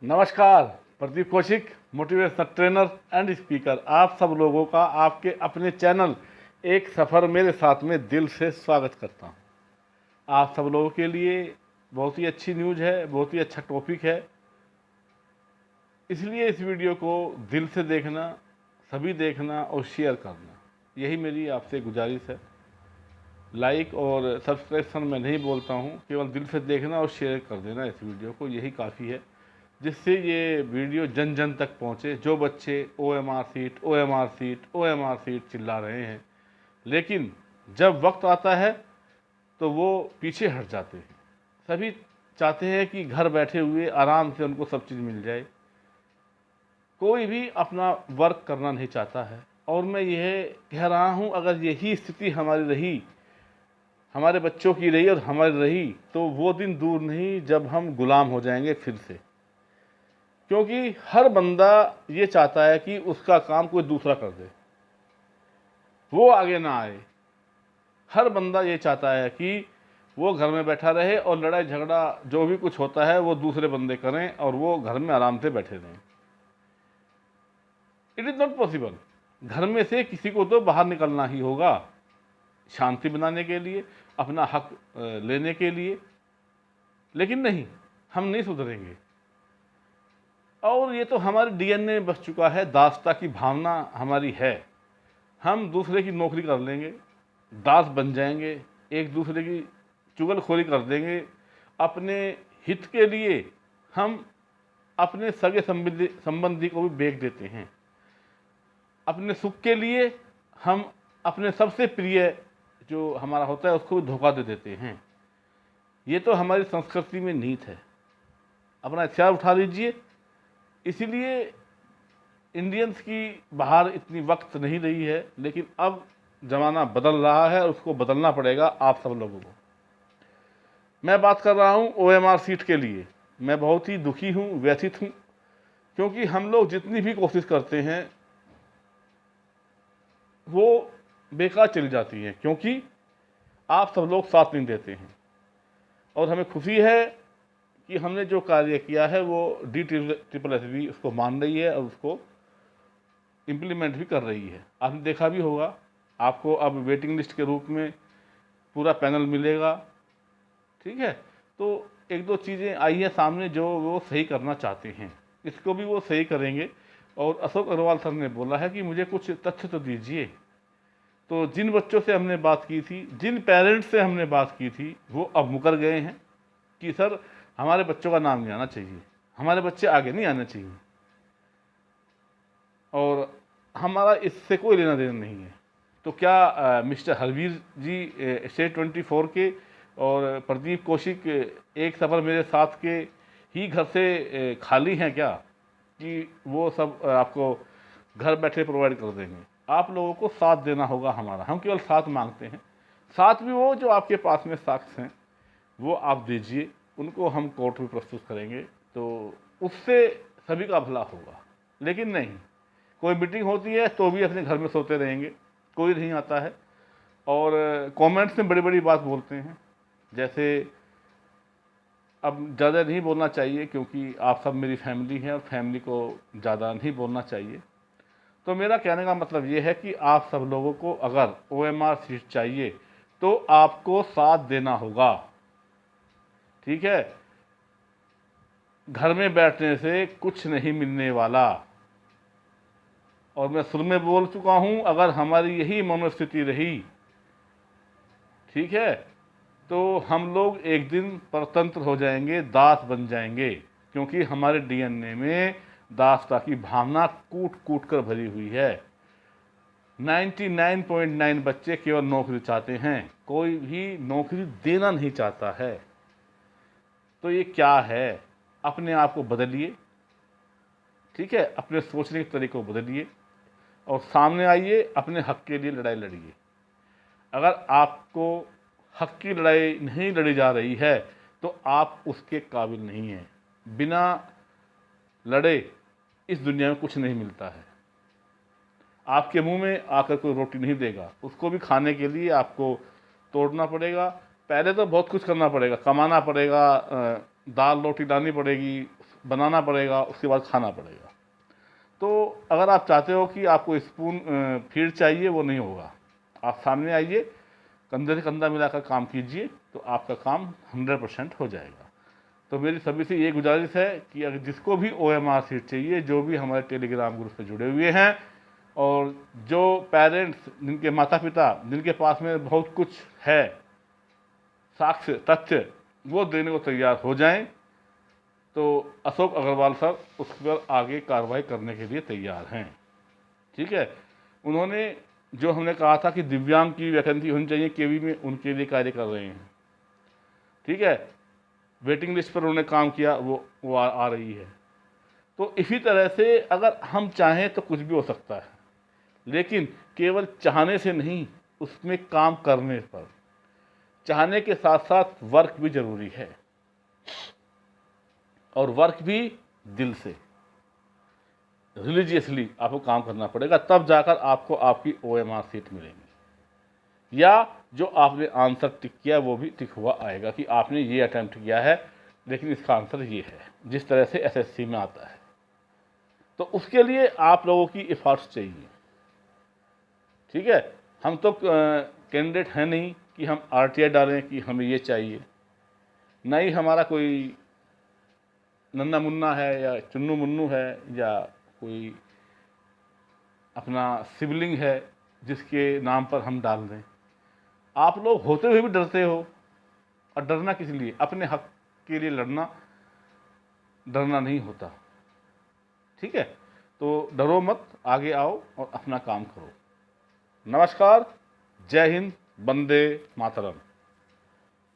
नमस्कार। Pradeep Kaushik, motivational trainer and speaker, आप सब लोगों का आपके अपने चैनल एक सफ़र मेरे साथ में दिल से स्वागत करता हूं। आप सब लोगों के लिए बहुत ही अच्छी न्यूज़ है, बहुत ही अच्छा टॉपिक है, इसलिए इस वीडियो को दिल से देखना, सभी देखना और शेयर करना, यही मेरी आपसे गुजारिश है। लाइक और सब्सक्रिप्शन मैं नहीं बोलता हूं, केवल दिल से देखना और शेयर कर देना इस वीडियो को, यही काफ़ी है, जिससे ये वीडियो जन जन तक पहुँचे। जो बच्चे OMR seat OMR seat OMR seat चिल्ला रहे हैं, लेकिन जब वक्त आता है तो वो पीछे हट जाते हैं। सभी चाहते हैं कि घर बैठे हुए आराम से उनको सब चीज़ मिल जाए, कोई भी अपना वर्क करना नहीं चाहता है। और मैं यह कह रहा हूँ, अगर यही स्थिति हमारी रही, हमारे बच्चों की रही और हमारी रही, तो वो दिन दूर नहीं जब हम गुलाम हो जाएंगे फिर से। क्योंकि हर बंदा ये चाहता है कि उसका काम कोई दूसरा कर दे, वो आगे ना आए। हर बंदा ये चाहता है कि वो घर में बैठा रहे और लड़ाई झगड़ा जो भी कुछ होता है वो दूसरे बंदे करें और वो घर में आराम से बैठे रहें। It is not possible. घर में से किसी को तो बाहर निकलना ही होगा, शांति बनाने के लिए, अपना हक लेने के लिए। लेकिन नहीं, हम नहीं सुधरेंगे। और ये तो हमारे DNA में बस चुका है, दासता की भावना हमारी है। हम दूसरे की नौकरी कर लेंगे, दास बन जाएंगे, एक दूसरे की चुगलखोरी कर देंगे। अपने हित के लिए हम अपने सगे संबंधी को भी बेच देते हैं। अपने सुख के लिए हम अपने सबसे प्रिय जो हमारा होता है उसको भी धोखा दे देते हैं। ये तो हमारी संस्कृति में नीत है। अपना हथियार उठा लीजिए। इसीलिए इंडियंस की बाहर इतनी वक्त नहीं रही है, लेकिन अब ज़माना बदल रहा है और उसको बदलना पड़ेगा आप सब लोगों को। मैं बात कर रहा हूँ OMR सीट के लिए। मैं बहुत ही दुखी हूँ, व्यथित हूँ, क्योंकि हम लोग जितनी भी कोशिश करते हैं वो बेकार चली जाती हैं, क्योंकि आप सब लोग साथ नहीं देते हैं। और हमें खुशी है कि हमने जो कार्य किया है वो DSSB उसको मान रही है और उसको इम्प्लीमेंट भी कर रही है। आपने देखा भी होगा, आपको अब वेटिंग लिस्ट के रूप में पूरा पैनल मिलेगा। ठीक है, तो एक दो चीज़ें आई हैं सामने जो वो सही करना चाहते हैं, इसको भी वो सही करेंगे। और अशोक अग्रवाल सर ने बोला है कि मुझे कुछ तथ्य तो दीजिए। तो जिन बच्चों से हमने बात की थी, जिन पेरेंट्स से हमने बात की थी, वो अब मुकर गए हैं कि सर हमारे बच्चों का नाम नहीं आना चाहिए, हमारे बच्चे आगे नहीं आने चाहिए, और हमारा इससे कोई लेना देना नहीं है। तो क्या मिस्टर हरवीर जी स्टेट 24 के और प्रदीप कौशिक एक सफ़र मेरे साथ के ही घर से खाली हैं क्या कि वो सब आपको घर बैठे प्रोवाइड कर देंगे? आप लोगों को साथ देना होगा हमारा। हम केवल साथ मांगते हैं। साथ भी वो जो आपके पास में साक्ष्य हैं वो आप दीजिए, उनको हम कोर्ट में प्रस्तुत करेंगे, तो उससे सभी का भला होगा। लेकिन नहीं, कोई मीटिंग होती है तो भी अपने घर में सोते रहेंगे, कोई नहीं आता है। और कमेंट्स में बड़ी बड़ी बात बोलते हैं, जैसे अब ज़्यादा नहीं बोलना चाहिए क्योंकि आप सब मेरी फैमिली हैं और फैमिली को ज़्यादा नहीं बोलना चाहिए। तो मेरा कहने का मतलब ये है कि आप सब लोगों को अगर OMR सीट चाहिए तो आपको साथ देना होगा। ठीक है, घर में बैठने से कुछ नहीं मिलने वाला। और मैं शुरू में बोल चुका हूं, अगर हमारी यही मनोस्थिति रही, ठीक है, तो हम लोग एक दिन परतंत्र हो जाएंगे, दास बन जाएंगे। क्योंकि हमारे DNA में दासता की भावना कूट कूट कर भरी हुई है। 99.9 बच्चे केवल नौकरी चाहते हैं, कोई भी नौकरी देना नहीं चाहता है। तो ये क्या है? अपने आप को बदलिए। ठीक है, अपने सोचने के तरीके को बदलिए और सामने आइए, अपने हक के लिए लड़ाई लड़िए। अगर आपको हक की लड़ाई नहीं लड़ी जा रही है तो आप उसके काबिल नहीं हैं। बिना लड़े इस दुनिया में कुछ नहीं मिलता है। आपके मुंह में आकर कोई रोटी नहीं देगा, उसको भी खाने के लिए आपको तोड़ना पड़ेगा। पहले तो बहुत कुछ करना पड़ेगा, कमाना पड़ेगा, दाल रोटी लानी पड़ेगी, बनाना पड़ेगा, उसके बाद खाना पड़ेगा। तो अगर आप चाहते हो कि आपको स्पून फीड चाहिए, वो नहीं होगा। आप सामने आइए, कंधे से कंधा मिलाकर काम कीजिए, तो आपका काम 100% हो जाएगा। तो मेरी सभी से ये गुजारिश है कि अगर जिसको भी OMR सीट चाहिए, जो भी हमारे टेलीग्राम ग्रुप से जुड़े हुए हैं, और जो पेरेंट्स, जिनके माता पिता, जिनके पास में बहुत कुछ है, साक्ष्य तथ्य, वो देने को तैयार हो जाएं, तो अशोक अग्रवाल सर उस पर आगे कार्रवाई करने के लिए तैयार हैं। ठीक है। उन्होंने जो हमने कहा था कि दिव्यांग की वैकेंसी होनी चाहिए केवी में, उनके लिए कार्य कर रहे हैं। ठीक है। वेटिंग लिस्ट पर उन्होंने काम किया, वो आ रही है। तो इसी तरह से अगर हम चाहें तो कुछ भी हो सकता है, लेकिन केवल चाहने से नहीं, उसमें काम करने पर। चाहने के साथ साथ वर्क भी जरूरी है, और वर्क भी दिल से, रिलीजियसली आपको काम करना पड़ेगा, तब जाकर आपको आपकी OMR सीट मिलेगी, या जो आपने आंसर टिक किया वो भी टिक हुआ आएगा कि आपने ये अटेम्प्ट किया है, लेकिन इसका आंसर ये है, जिस तरह से SSC में आता है। तो उसके लिए आप लोगों की एफर्ट्स चाहिए। ठीक है। हम तो कैंडिडेट हैं नहीं कि हम RTI डालें कि हमें ये चाहिए, नहीं हमारा कोई नन्ना मुन्ना है या चुन्नू मुन्नू है या कोई अपना सिबलिंग है जिसके नाम पर हम डाल दें। आप लोग होते हुए भी डरते हो, और डरना किस लिए? अपने हक के लिए लड़ना, डरना नहीं होता। ठीक है। तो डरो मत, आगे आओ और अपना काम करो। नमस्कार, जय हिंद, वंदे मातरम।